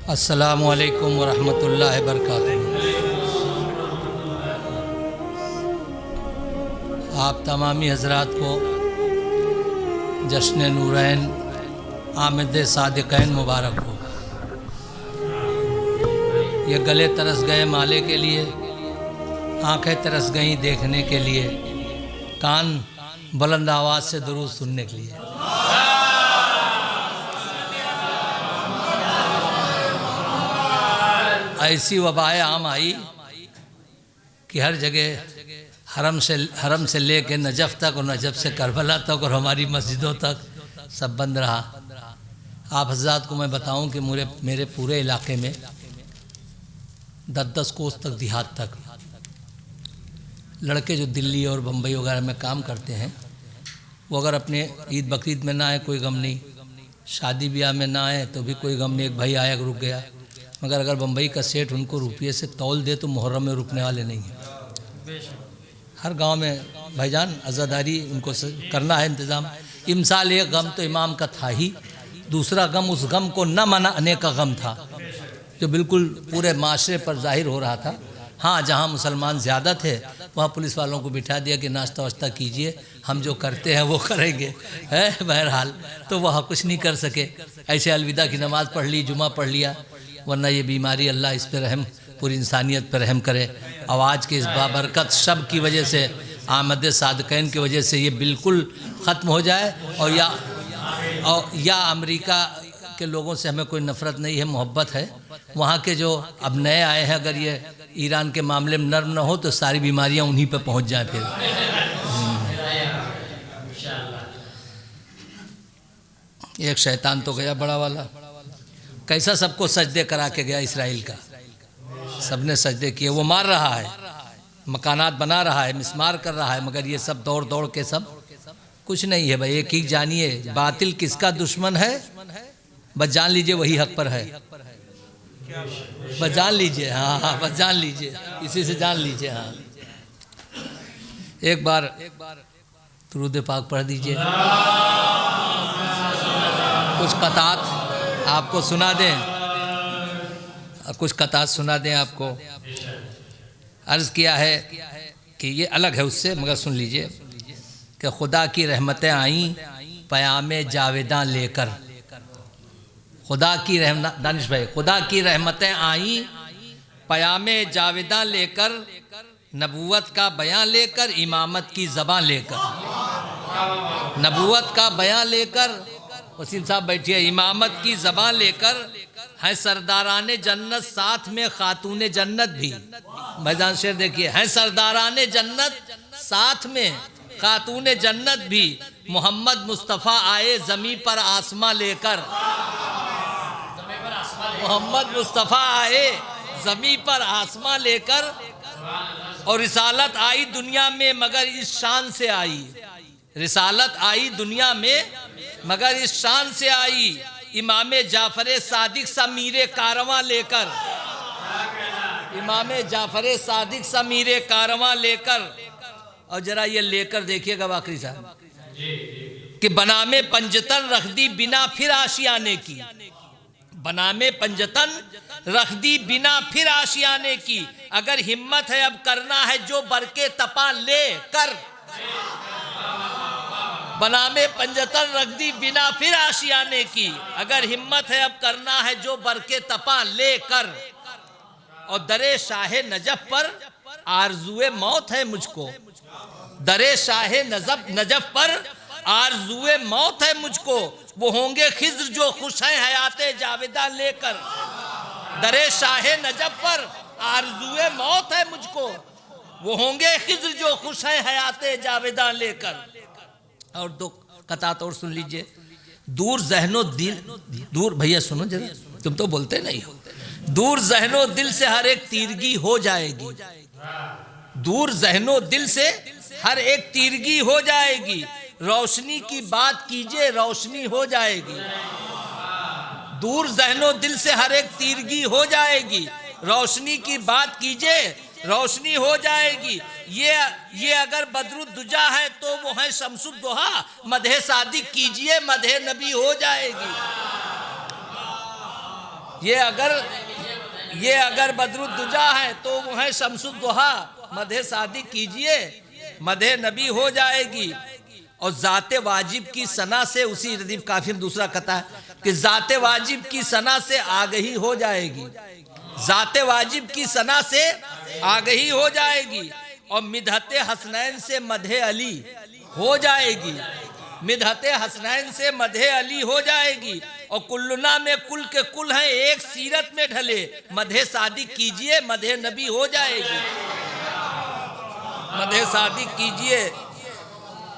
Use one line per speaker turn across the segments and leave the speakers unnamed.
अस्सलामु अलैकुम वरहमतुल्लाहि वबरकातुहू। आप तमामी हज़रात को जश्न नूरैन आमद सादिक़ैन मुबारक हो। ये गले तरस गए माले के लिए, आंखें तरस गईं देखने के लिए, कान बुलंद आवाज़ से दुरूद सुनने के लिए। ऐसी वबाएं आम आई कि हर जगह हरम से लेके नजफ़ तक और नजफ़ से करबला तक और हमारी मस्जिदों तक सब बंद रहा। आप हज़रात को मैं बताऊं कि मेरे पूरे इलाके में 10-10 कोस तक देहात तक लड़के जो दिल्ली और बम्बई वगैरह में काम करते हैं, वो अगर अपने ईद बकरीद में ना आए कोई गम नहीं, शादी ब्याह में ना आए तो भी कोई गम नहीं, एक भाई आया रुक गया। मगर अगर बम्बई का सेठ उनको रुपये से तौल दे तो मुहर्रम में रुकने वाले नहीं हैं। हर गांव में भाईजान अज़ादारी उनको करना है इंतज़ाम। इमसाल एक गम तो इमाम का था ही, दूसरा गम उस गम को न मनाने का गम था जो बिल्कुल पूरे माशरे पर जाहिर हो रहा था। हाँ, जहाँ मुसलमान ज़्यादा थे वहाँ पुलिस वालों को बिठा दिया कि नाश्ता वाश्ता कीजिए, हम जो करते हैं वो करेंगे, है बहरहाल। तो वह कुछ नहीं कर सके, ऐसे अलविदा की नमाज़ पढ़ ली, जुमा पढ़ लिया। वरना ये बीमारी अल्लाह इस पर रहम, पूरी इंसानियत पर रहम करे। आवाज़ के इस बाबरकत शब की वजह से, आमद सादिक़ैन की वजह से ये बिल्कुल ख़त्म हो जाए। और या अमेरिका के लोगों से हमें कोई नफ़रत नहीं है, मोहब्बत है। वहाँ के जो अब नए आए हैं, अगर ये ईरान के मामले में नर्म न हो तो सारी बीमारियाँ उन्हीं पर पहुँच जाएँ फिर। एक शैतान तो गया बड़ा वाला, कैसा सबको सजदे करा के गया इसराइल का। सबने सजदे किए, वो मार रहा है, मकानात बना रहा है, मिसमार कर रहा है, मगर ये सब दौड़ दौड़ के सब कुछ नहीं है। भाई एक ही जानिए, बातिल किसका दुश्मन है, बस जान लीजिए वही हक पर है। बस जान लीजिए, हाँ हाँ, बस जान लीजिए, इसी से जान लीजिए। हाँ, एक बार दुरूद पाक पढ़ दीजिए, कुछ कतात आपको सुना दें, कुछ कतात सुना दें आपको। अर्ज़ किया है कि ये अलग है उससे, मगर सुन लीजिए कि खुदा की रहमतें आईं क़यामे जावेदां लेकर। खुदा की दानिश भाई, खुदा की रहमतें आईं क़यामे जावेदां लेकर, नबूवत का बयां लेकर, इमामत की ज़बां लेकर। नबूवत का बयां लेकर, वसीम साहब बैठिए, इमामत की ज़बां लेकर, हैं सरदाराने जन्नत साथ में खातूने जन्नत भी। मैदान शेर देखिए, हैं सरदाराने जन्नत साथ में खातूने जन्नत भी, मोहम्मद मुस्तफ़ा आए ज़मीं पर आसमां लेकर। मोहम्मद मुस्तफ़ा आए ज़मीं पर आसमां लेकर, और रिसालत आई दुनिया में मगर इस शान से आई। रिसालत आई दुनिया में मगर इस शान से आई, इमाम जाफ़र सादिक समीरे कारवां लेकर। इमाम जाफ़र सादिक समीरे कारवां लेकर। और जरा ये लेकर देखिएगा वाकई साहब कि बनामे पंजतन रख दी बिना फिर आशियाने की। बनामे पंजतन रख दी बिना फिर आशियाने की, अगर हिम्मत है अब करना है जो बरके तपा ले कर। बनामे पंजतन रख दी बिना फिर आशियाने की, अगर हिम्मत है अब करना है जो बरके तपा ले कर। और दरे शाहे नजफ पर आरज़ुए मौत है मुझको। दरे शाहे नजफ पर आरज़ुए मौत है मुझको, वो होंगे खिज़्र जो खुश हैं हयाते जावेदा लेकर। दरे शाहे नजफ पर आरज़ुए मौत है मुझको, वो होंगे खिज़्र जो खुश हैं हयाते जावेदा लेकर। और दो कतात और सुन लीजिए। दूर ज़हनो दिल, दूर भैया सुनो जरा, तुम तो बोलते नहीं हो। दूर ज़हनो दिल से हर एक तीरगी हो जाएगी। दूर ज़हनो दिल से हर एक तीरगी हो जाएगी, रोशनी की बात कीजिए रोशनी हो जाएगी। दूर ज़हनो दिल से हर एक तीरगी हो जाएगी, रोशनी की बात कीजिए रोशनी हो जाएगी। ये अगर बदरुद्दुजा है तो वो है शम्सुद्दुहा, मदहे सादिक कीजिए मदहे नबी हो जाएगी। ये अगर बदरुद्दुजा है तो वो है शम्सुद्दुहा। मदहे सादिक कीजिए, मदहे नबी हो जाएगी। और ज़ाते वाजिब की सना से, उसी रदीफ काफी में दूसरा कथा है कि ज़ाते वाजिब की सना से आगही हो जाएगी, ज़ाते वाजिब की सना से आगही हो जाएगी। और मिदहते हसनैन से मदहे अली हो जाएगी, मिदहते हसनैन से मदहे अली हो जाएगी। और कुल्लुना में कुल के कुल हैं, एक सीरत में ढले, मदहे सादिक कीजिए, मदहे नबी हो जाएगी, मदहे सादिक कीजिए।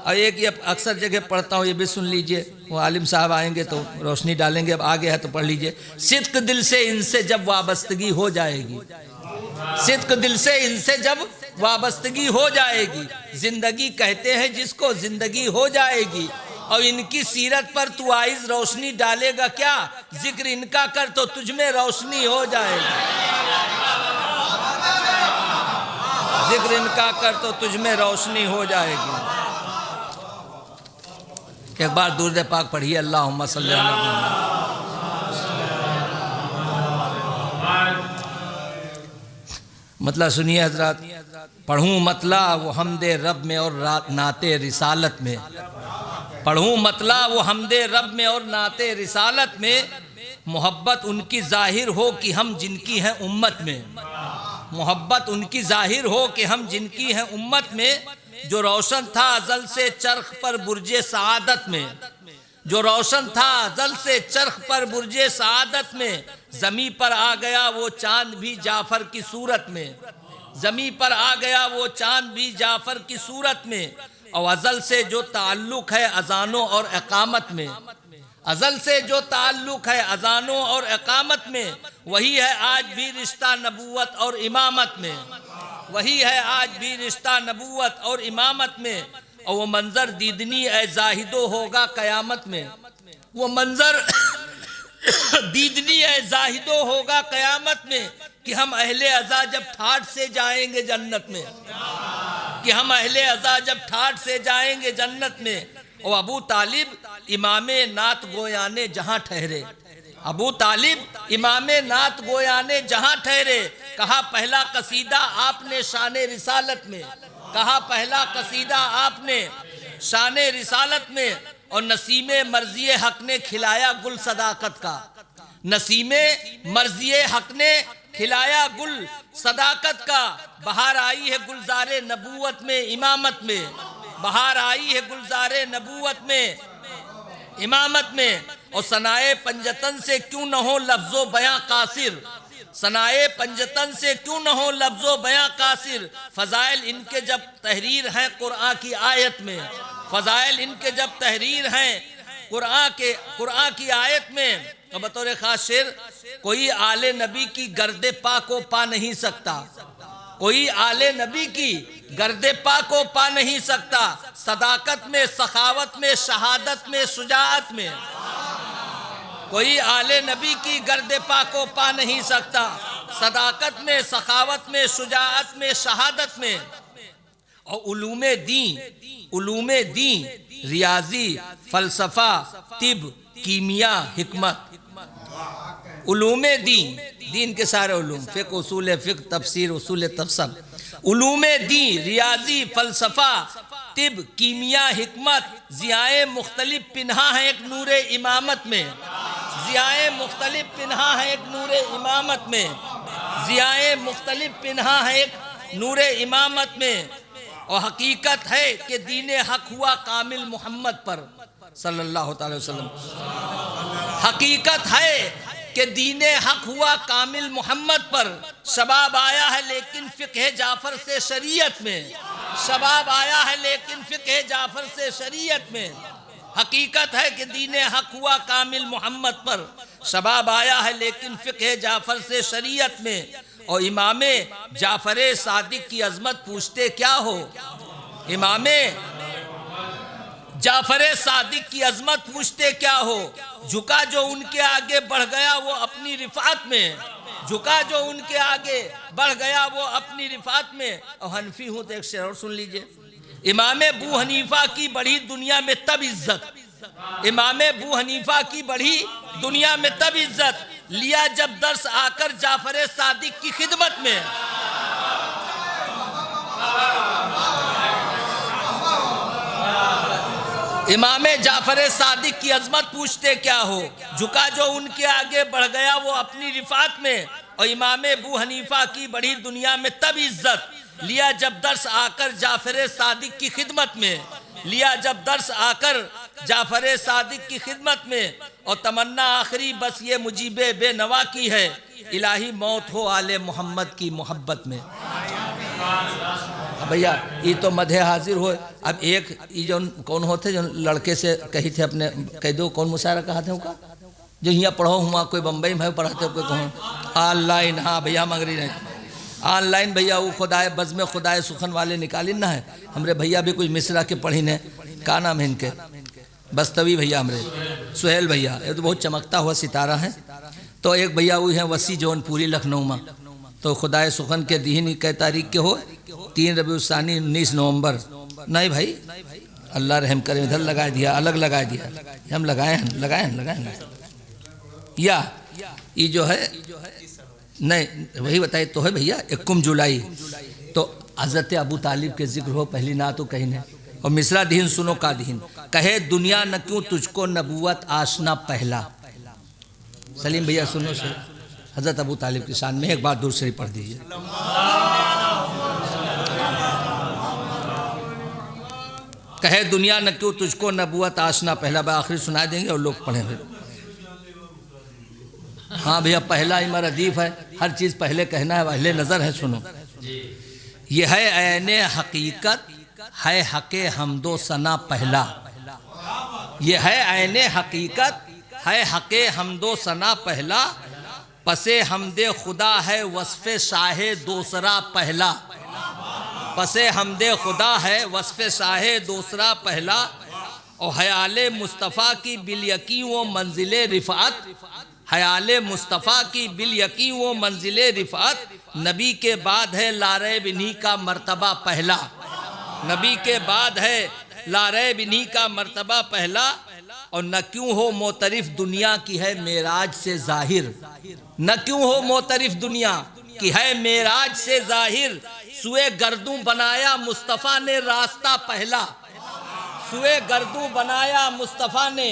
और एक ये अक्सर जगह पढ़ता हूँ, ये भी सुन लीजिए, वो आलिम साहब आएंगे तो रोशनी डालेंगे, अब आगे है तो पढ़ लीजिए। सिद्क दिल से इनसे जब वाबस्तगी हो जाएगी, सिद्क दिल से इनसे जब वाबस्तगी हो जाएगी, जिंदगी कहते हैं जिसको जिंदगी हो जाएगी। और इनकी सीरत पर तू आइज रोशनी डालेगा क्या, जिक्र इनका कर तो तुझ में रोशनी हो जाएगी, जिक्र इनका कर तो तुझ में रोशनी हो जाएगी। एक बार दुरूद पाक पढ़िए, अल्लाहुम्मा सल्ली अला मुहम्मद। मतलब सुनिए हजरात, पढ़ूँ मतला वो हमदे रब में और नाते रिसालत में, पढ़ूँ मतला वो हमदे रब में और नाते रिसालत में। मोहब्बत उनकी जाहिर हो कि हम जिनकी हैं उम्मत में, मोहब्बत उनकी जाहिर हो कि हम जिनकी हैं उम्मत में। जो रोशन था अजल से चरख पर बुर्जे सआदत में, जो रोशन था अजल से चरख पर बुर्जे सआदत में। जमी पर आ गया वो चांद भी जाफर की सूरत में, जमी पर आ गया वो चांद भी जाफर की सूरत में। और अजल से जो ताल्लुक है अजानों और इकामत में, अजल से जो ताल्लुक है अजानों और इकामत में, वही है आज भी रिश्ता नबूवत और इमामत में, वही है आज भी रिश्ता नबूवत और इमामत में। और वो मंजर दीदनी ए जाहिदो होगा कयामत में, वो मंजर दीदनी ए जाहिदो होगा कयामत में। कि हम अहले अज़ा जब ठाठ से जाएंगे जन्नत में, कि हम अहले अज़ा जब ठाठ से जाएंगे जन्नत में। और अबू तालिब इमामे नात गोयाने जहाँ ठहरे, अबू तालिब इमामे नात गोयाने जहाँ ठहरे। कहा पहला कसीदा आपने शाने रिसालत में, कहा पहला कसीदा आपने शाने रिसालत में। और नसीमे मर्जिए हक ने खिलाया गुल सदाकत का, नसीमे मर्जिए हक ने खिलाया गुल सदाकत का। बहार आई है गुलजारे नबूवत में इमामत में, बहार आई है गुलजारे नबूवत में इमामत में। और सनाए पंजतन से क्यों न हो लफ्जो बयां कासिर, सनाए पंजतन से क्यों न हो लफ्जो बयां कासिर। फजाइल इनके जब तहरीर हैं कुरान की आयत में, फजाइल इनके जब तहरीर हैं कुरान की आयत में। तो बतौर खास शेर, कोई आले नबी की गर्दे पा को पा नहीं सकता, कोई आले नबी की गर्दे पा को पा नहीं सकता। सदाकत में, सखावत में, शहादत में, शुजाअत में, कोई आले नबी की गर्दे पा को पा नहीं सकता। सदाकत में, सखावत में, शुजाअत में, शहादत में। और उलूमे दी रियाजी, फलसफा, तिब, कीमिया, हिकमत। उलूमे दीन के सारे उलूम, फिक, उसूल फिक, तफसीर, उसूल तफसर। उलूमे दी रियाजी, फलसफा, तिब, कीमिया, हिकमत। ज़ियाए मुख्तलिफ पिन्हा है एक नूरे इमामत में, ज़ियाए मुख्तलिफ पिन्हा है एक नूरे इमामत में, ज़ियाए मुख्तलिफ पिन्हा है एक नूरे इमामत में। और हकीकत है कि दीने हक हुआ कामिल मोहम्मद पर सल्लल्लाहु अलैहि वसल्लम। हकीकत है कि दीने हक हुआ कामिल मोहम्मद पर। शबाब आया है लेकिन फ़िक़्ह जाफ़र से शरीयत में, शबाब आया है लेकिन फ़िक़्ह जाफ़र से शरीयत में। हकीकत है कि दीने हक हुआ कामिल मोहम्मद पर। शबाब आया है लेकिन फ़िक़्ह जाफ़र से शरीयत में। और इमामे जाफ़र सादिक की अज़मत पूछते क्या हो, इमामे जाफ़र सादिक की अज़मत पूछते क्या हो। झुका जो उनके आगे बढ़ गया वो अपनी रिफ़ात में, झुका जो उनके आगे बढ़ गया वो अपनी रिफ़ात में। और हनफी हूँ तो एक शेर और सुन लीजिए। इमामे बू हनीफा की बढ़ी दुनिया में तब इज्जत, इमामे बू हनीफा की बढ़ी दुनिया में तब इज्जत। लिया जब दर्स आकर जाफर सादिक की खिदमत में। इमाम जाफर सादिक की अजमत पूछते क्या हो, झुका जो उनके आगे बढ़ गया वो अपनी रिफात में। और इमाम अबू हनीफा की बढ़ी दुनिया में तब इज्जत, लिया जब दर्स आकर जाफर सादिक की खिदमत में। लिया जब दर्स आकर जाफर सादिक की खिदमत में। और तमन्ना आखिरी बस ये मुजीबे बेनवा की है, इलाही मौत हो आले मोहम्मद की मोहब्बत में। भैया ये तो मधे हाजिर हो। अब एक ये जो कौन होते जो लड़के से कही थे अपने कह दो कौन मुशायरा कहा थे उनका, जो यहाँ पढ़ो हुआ कोई बम्बई में पढ़ाते हो कोई कहूँ ऑनलाइन। हाँ भैया मंगरी नहीं ऑनलाइन भैया वो खुदाए बज़्म खुदाए सुखन वाले निकाली ना है। हमरे भैया भी कुछ मिसरा के पढ़ी ने, का नाम है इनके, बस्तवी भैया हमरे सुहेल भैया, ये तो बहुत चमकता हुआ सितारा है। तो एक भैया वो है वसी जौनपुरी लखनऊ में, तो खुदाए सुखन के दीन कै तारीख के हो 3 रबीउल सानी 19 नवंबर। नहीं भाई अल्लाह रहम करे, इधर लगा दिया अलग लगा दिया, हम लगाए या ये जो है नहीं वही बताए तो है भैया 21 जुलाई। तो हज़रत अबू तालिब के जिक्र हो पहली ना तो कहीं ने। और मिसरा दीन सुनो का दीन, कहे दुनिया न क्यों तुझको नबूवत आशना पहला। सलीम भैया सुनो से हज़रत अबू तालिब की शान में एक बार दूसरी पढ़ दीजिए। कहे दुनिया न क्यों तुझको नबूवत आशना पहला, बार आखिरी सुना देंगे और लोग पढ़ें फिर। हाँ भैया पहला इमर अदीफ है, हर चीज़ पहले कहना है, पहले नज़र है। सुनो ये है ऐने हकीकत है हक़े हमदो सना पहला। ये है ऐने हकीकत है हक़े हमदो सना पहला, पसे हमदे खुदा है वस्फ़े शाहे दूसरा पहला। पसे हमदे खुदा है वस्फ़े शाहे दूसरा पहला। और हयाले मुस्तफ़ा की बिल यकी वो मंजिले रिफ़ात, हयाले मुस्तफ़ा की बिल यकी वो मंजिले रिफ़ात। नबी के बाद है लारैब इन्हीं का मर्तबा पहला। नबी के बाद है लारैब इन्हीं का मर्तबा पहला। और न क्यों हो मोतरिफ दुनिया की है मेराज से ज़ाहिर, न क्यों हो मोतरिफ दुनिया की है मेराज से ज़ाहिर। सुए गर्दू बनाया मुस्तफ़ा ने रास्ता पहला, सुए गर्दू बनाया मुस्तफ़ा ने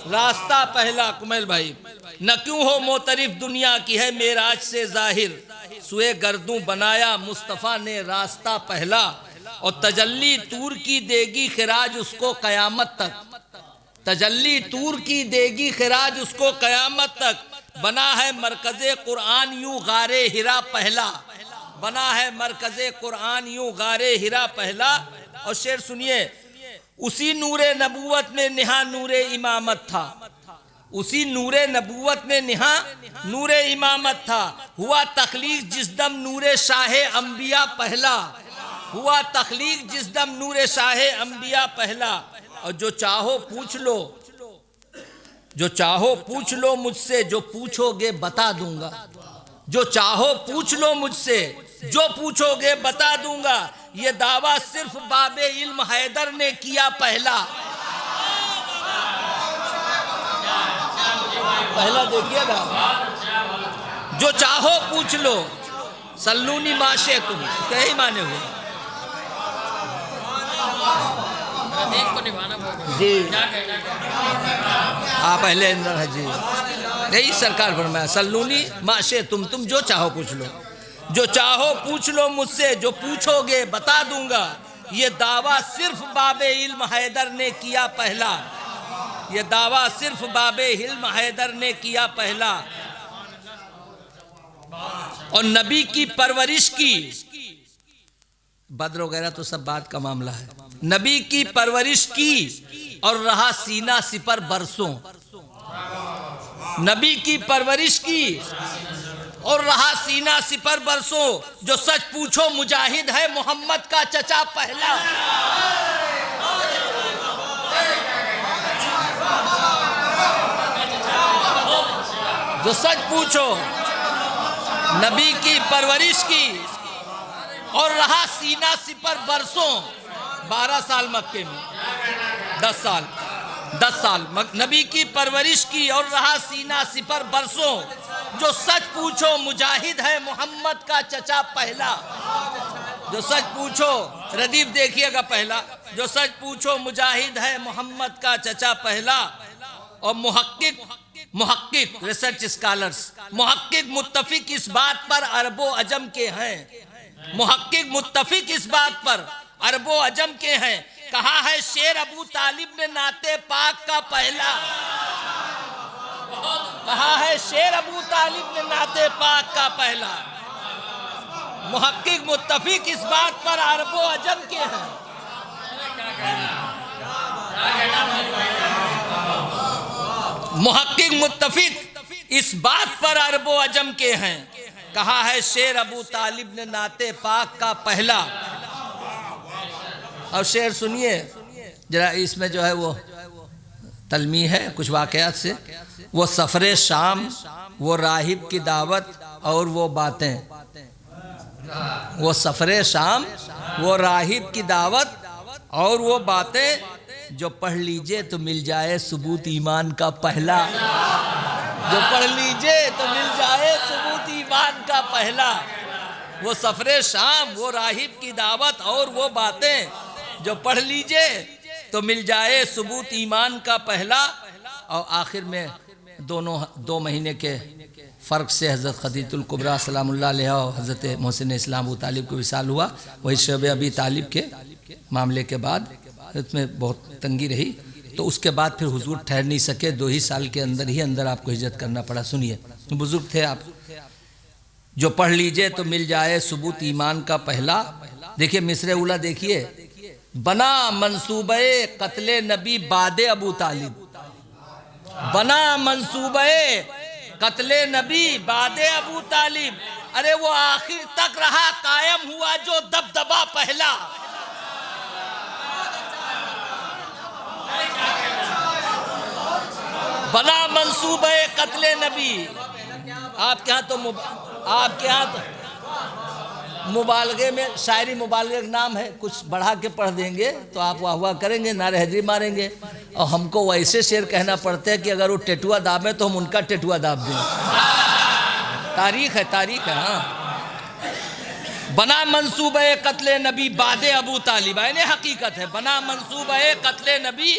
रास्ता पहला। कुमैल भाई न क्यों हो मोतरिफ दुनिया की है मेराज से ज़ाहिर, सुए गर्दू बनाया मुस्तफ़ा ने रास्ता पहला। और तजल्ली तूर की देगी खिराज उसको क़यामत तक, तजल्ली तूर की देगी खिराज उसको क़यामत तक। बना है मरकज़े कुरान यूं गारे हिरा पहला, बना है मरकज़े कुरान यूं गारे हिरा पहला। और शेर सुनिए, उसी नूरे नबूवत में निहा नूरे इमामत था, उसी नूरे नबूवत में निहा नूरे इमामत था। हुआ तख्लीक जिस दम नूरे शाहे अंबिया पहला, हुआ तख्लीक जिस दम नूरे शाहे अंबिया पहला। और जो चाहो पूछ लो, जो चाहो पूछ लो मुझसे, जो पूछोगे बता दूंगा। जो चाहो पूछ लो मुझसे, जो पूछोगे बता दूंगा। ये दावा सिर्फ बाबे इल्म हैदर ने किया पहला। पहला देखिएगा, जो चाहो पूछ लो, सल्लूनी माशे तुम क्या ही माने हुए जी। हाँ पहले अंदर है जी, यही सरकार फरमाया सल्लूनी माशे तुम जो चाहो पूछ लो, जो चाहो पूछ लो मुझसे, जो पूछोगे बता दूंगा। ये दावा सिर्फ बाबे इल्म हैदर ने किया पहला, ये दावा सिर्फ बाबे इल्म हैदर ने किया पहला। और नबी की परवरिश की, बद्र वगैरह तो सब बात का मामला है। नबी की परवरिश की और रहा सीना सिपर बरसों, नबी की परवरिश की और रहा सीना सिपर बरसों। जो सच पूछो मुजाहिद है मोहम्मद का चचा पहला, जो सच पूछो नबी की परवरिश की और रहा सीना सिपर बरसों। 12 साल मक्के में, 10 साल 10 साल नबी की परवरिश की और रहा सीना सिपर बरसों। जो सच पूछो मुजाहिद है मोहम्मद का चचा पहला। जो सच पूछो, रदीफ देखिएगा पहला, जो सच पूछो मुजाहिद है मोहम्मद का चचा पहला। और मुहक्किक रिसर्च स्कॉलर्स, मुहक्किक मुत्तफिक इस बात पर अरबो अजम के हैं। मुहक्किक मुत्तफिक इस बात पर अरबो अजम के हैं। कहा है शेर अबू तालिब ने नाते पाक का पहला। कहा है शेर अबू तालिब ने नाते पाक का पहला। मुहक्किक मुत्तफिक इस बात पर अरबो अजम के हैं। मुहक्किक मुत्तफिक इस बात पर अरबो अजम के हैं। कहा है शेर अबू तालिब ने नाते पाक का पहला। और शेर सुनिए जरा, इसमें जो है वो तलमी है कुछ वाकयात से। वो सफ़रे शाम, वो राहिब की दावत और वो बातें। वो सफ़रे शाम, वो राहिब की दावत और वो बातें। जो पढ़ लीजिए तो मिल जाए सबूत ईमान का पहला। जो पढ़ लीजिए तो मिल जाए सबूत ईमान का पहला। वो सफ़रे शाम, वो राहिब की दावत और वो बातें। जो पढ़ लीजिए तो मिल जाए सबूत ईमान का पहला। और आखिर में 2 महीने के फ़र्क से हज़रत खदीजतुल कुबरा सलामुल्लाह अलैहा और हज़रत मोहसिन इस्लाम अबू तालिब को विसाल हुआ। वही शब अबी तालिब के मामले के बाद इसमें बहुत तंगी रही, तो उसके बाद फिर हुजूर ठहर नहीं सके। 2 ही साल के अंदर ही अंदर आपको हिजरत करना पड़ा। सुनिए, बुजुर्ग थे आप। जो पढ़ लीजिए तो मिल जाए सबूत ईमान का पहला। देखिए मिसरे उला देखिए, बना मंसूबे कत्ले नबी बादे अबू तालिब। बना मंसूबे कत्ले नबी बादे अबू तालिब। अरे वो आखिर तक रहा कायम हुआ जो दबदबा पहला। बना मंसूबे कत्ले नबी। आपके यहाँ तो मुबालगे में शायरी मुबालगे का नाम है, कुछ बढ़ा के पढ़ देंगे तो आप वाह वाह करेंगे, नारे हैदरी मारेंगे। और हमको वैसे शेर कहना पड़ता है कि अगर वो टेटुआ दाबे तो हम उनका टेटुआ दाब दें। तारीख है हाँ। बना मंसूबे कत्ले नबी बादे अबू तालिब, यानी हकीकत है। बना मंसूबे कत्ले नबी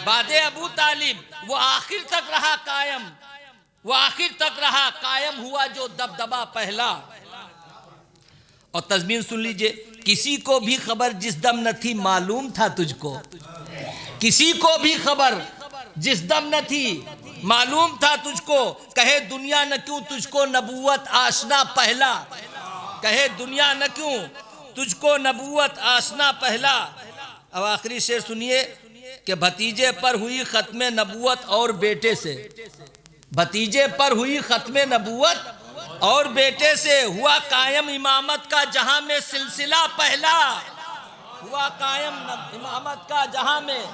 बादे अबू तालिब। वो आखिर तक रहा कायम, वो आखिर तक रहा कायम हुआ जो दबदबा पहला। और तज़मीन सुन लीजिए, किसी को भी खबर जिस दम न थी मालूम था तुझको। किसी को भी खबर जिस दम न थी मालूम था तुझको। कहे दुनिया न क्यों तुझको नबूवत आशना पहला। कहे दुनिया न क्यों तुझको नबूवत आशना पहला। अब आखिरी शेर सुनिए कि भतीजे पर हुई खत्मे नबूवत और बेटे से। भतीजे पर हुई खत्मे नबूवत और बेटे से हुआ कायम इमामत का जहां में सिलसिला पहला। हुआ कायम इमामत का जहां में।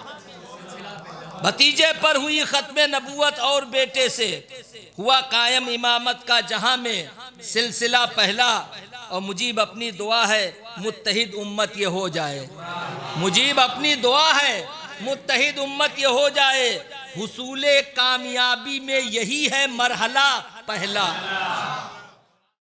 भतीजे पर हुई खत्मे नबूवत और बेटे से हुआ कायम इमामत का जहां में सिलसिला पहला। और मुजीब अपनी दुआ है मुत्तहिद उम्मत ये हो जाए। मुजीब अपनी दुआ है मुत्तहिद उम्मत ये हो जाए। हुसूले कामयाबी में यही है मरहला पहला।